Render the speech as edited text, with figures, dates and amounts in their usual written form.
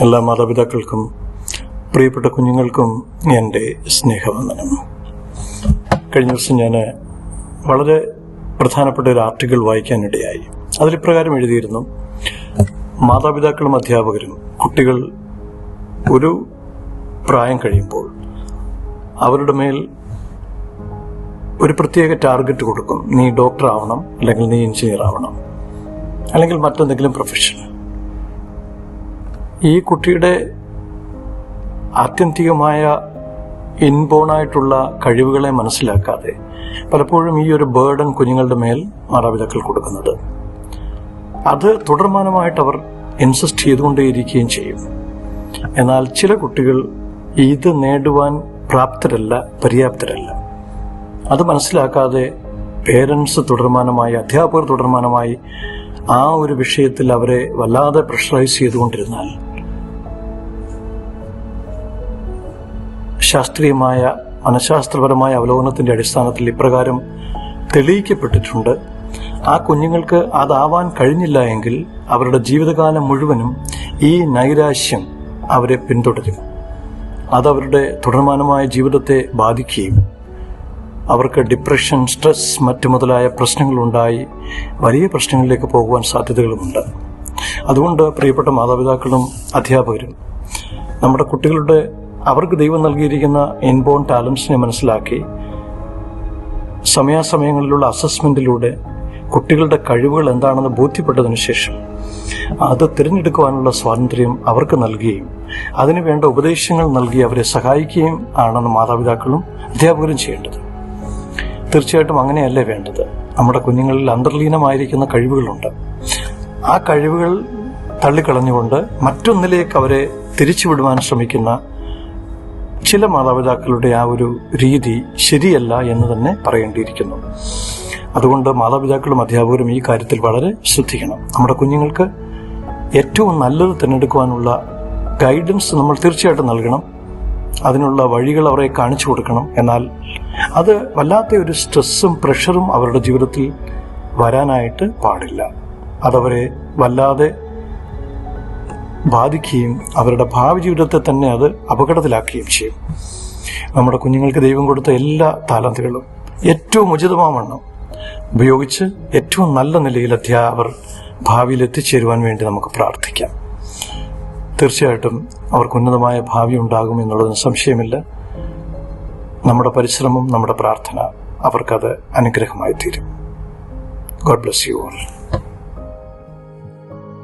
എല്ലാ മാതാപിതാക്കൾക്കും പ്രിയപ്പെട്ട കുഞ്ഞുങ്ങൾക്കും എൻ്റെ സ്നേഹവന്ദനം. കഴിഞ്ഞ ദിവസം ഞാൻ വളരെ പ്രധാനപ്പെട്ട ഒരു ആർട്ടിക്കിൾ വായിക്കാനിടയായി. അതിലിപ്രകാരം എഴുതിയിരുന്നു: മാതാപിതാക്കളും അധ്യാപകരും കുട്ടികൾ ഒരു പ്രായം കഴിയുമ്പോൾ അവരുടെ മേൽ ഒരു പ്രത്യേക ടാർഗറ്റ് കൊടുക്കും. നീ ഡോക്ടർ ആവണം, അല്ലെങ്കിൽ നീ എഞ്ചിനീയർ ആവണം, അല്ലെങ്കിൽ മറ്റെന്തെങ്കിലും പ്രൊഫഷൻ. ഈ കുട്ടിയുടെ ആത്യന്തികമായ ഇൻബോണായിട്ടുള്ള കഴിവുകളെ മനസ്സിലാക്കാതെ പലപ്പോഴും ഈ ഒരു ബേർഡൻ കുഞ്ഞുങ്ങളുടെ മേൽ മാതാപിതാക്കൾ കൊടുക്കുന്നത്, അത് തുടർമാനമായിട്ട് അവർ ഇൻസിസ്റ്റ് ചെയ്തുകൊണ്ടേയിരിക്കുകയും ചെയ്യും. എന്നാൽ ചില കുട്ടികൾ ഇത് നേടുവാൻ പ്രാപ്തരല്ല, പര്യാപ്തരല്ല. അത് മനസ്സിലാക്കാതെ പേരൻസ് തുടർമാനമായി, അധ്യാപകർ തുടർമാനമായി ആ ഒരു വിഷയത്തിൽ അവരെ വല്ലാതെ പ്രഷറൈസ് ചെയ്തുകൊണ്ടിരുന്നാൽ ശാസ്ത്രീയമായ മനഃശാസ്ത്രപരമായ അവലോകനത്തിന്റെ അടിസ്ഥാനത്തിൽ ഇപ്രകാരം തെളിയിക്കപ്പെട്ടിട്ടുണ്ട്: ആ കുഞ്ഞുങ്ങൾക്ക് അതാവാൻ കഴിഞ്ഞില്ല എങ്കിൽ അവരുടെ ജീവിതകാലം മുഴുവനും ഈ നൈരാശ്യം അവരെ പിന്തുടരും. അതവരുടെ തുടർമാനമായ ജീവിതത്തെ ബാധിക്കുകയും അവർക്ക് ഡിപ്രഷൻ, സ്ട്രെസ്, മറ്റു മുതലായ പ്രശ്നങ്ങളുണ്ടായി വലിയ പ്രശ്നങ്ങളിലേക്ക് പോകുവാൻ സാധ്യതകളുമുണ്ട്. അതുകൊണ്ട് പ്രിയപ്പെട്ട മാതാപിതാക്കളും അധ്യാപകരും നമ്മുടെ കുട്ടികളുടെ അവർക്ക് ദൈവം നൽകിയിരിക്കുന്ന ഇൻബോൺ ടാലൻസിനെ മനസ്സിലാക്കി സമയാസമയങ്ങളിലുള്ള അസസ്മെന്റിലൂടെ കുട്ടികളുടെ കഴിവുകൾ എന്താണെന്ന് ബോധ്യപ്പെട്ടതിനു ശേഷം അത് തിരഞ്ഞെടുക്കുവാനുള്ള സ്വാതന്ത്ര്യം അവർക്ക് നൽകുകയും അതിനുവേണ്ട ഉപദേശങ്ങൾ നൽകി അവരെ സഹായിക്കുകയും ആണെന്ന് മാതാപിതാക്കളും അധ്യാപകരും ചെയ്യേണ്ടത്. തീർച്ചയായിട്ടും അങ്ങനെയല്ലേ വേണ്ടത്. നമ്മുടെ കുഞ്ഞുങ്ങളിൽ അന്തർലീനമായിരിക്കുന്ന കഴിവുകളുണ്ട്. ആ കഴിവുകൾ തള്ളിക്കളഞ്ഞുകൊണ്ട് മറ്റൊന്നിലേക്ക് അവരെ തിരിച്ചുവിടുവാൻ ശ്രമിക്കുന്ന ചില മാതാപിതാക്കളുടെ ആ ഒരു രീതി ശരിയല്ല എന്ന് തന്നെ പറയേണ്ടിയിരിക്കുന്നു. അതുകൊണ്ട് മാതാപിതാക്കളും അധ്യാപകരും ഈ കാര്യത്തിൽ വളരെ ശ്രദ്ധിക്കണം. നമ്മുടെ കുഞ്ഞുങ്ങൾക്ക് ഏറ്റവും നല്ലത് തിരഞ്ഞെടുക്കുവാനുള്ള ഗൈഡൻസ് നമ്മൾ തീർച്ചയായിട്ടും നൽകണം. അതിനുള്ള വഴികൾ അവരെ കാണിച്ചു കൊടുക്കണം. എന്നാൽ അത് വല്ലാത്ത ഒരു സ്ട്രെസ്സും പ്രഷറും അവരുടെ ജീവിതത്തിൽ വരാനായിട്ട് പാടില്ല. അതവരെ വല്ലാതെ ബാധിക്കുകയും അവരുടെ ഭാവി ജീവിതത്തെ തന്നെ അത് അപകടത്തിലാക്കുകയും ചെയ്യും. നമ്മുടെ കുഞ്ഞുങ്ങൾക്ക് ദൈവം കൊടുത്ത എല്ലാ താലന്തുകളും ഏറ്റവും ഉചിതമാവണ്ണം ഉപയോഗിച്ച് ഏറ്റവും നല്ല നിലയിൽ അവർ ഭാവിയിൽ എത്തിച്ചേരുവാൻ വേണ്ടി നമുക്ക് പ്രാർത്ഥിക്കാം. തീർച്ചയായിട്ടും അവർക്ക് ഉന്നതമായ ഭാവി ഉണ്ടാകും എന്നുള്ളതിന് സംശയമില്ല. നമ്മുടെ പരിശ്രമം, നമ്മുടെ പ്രാർത്ഥന അവർക്കത് അനുഗ്രഹമായി തീരും. God bless you all.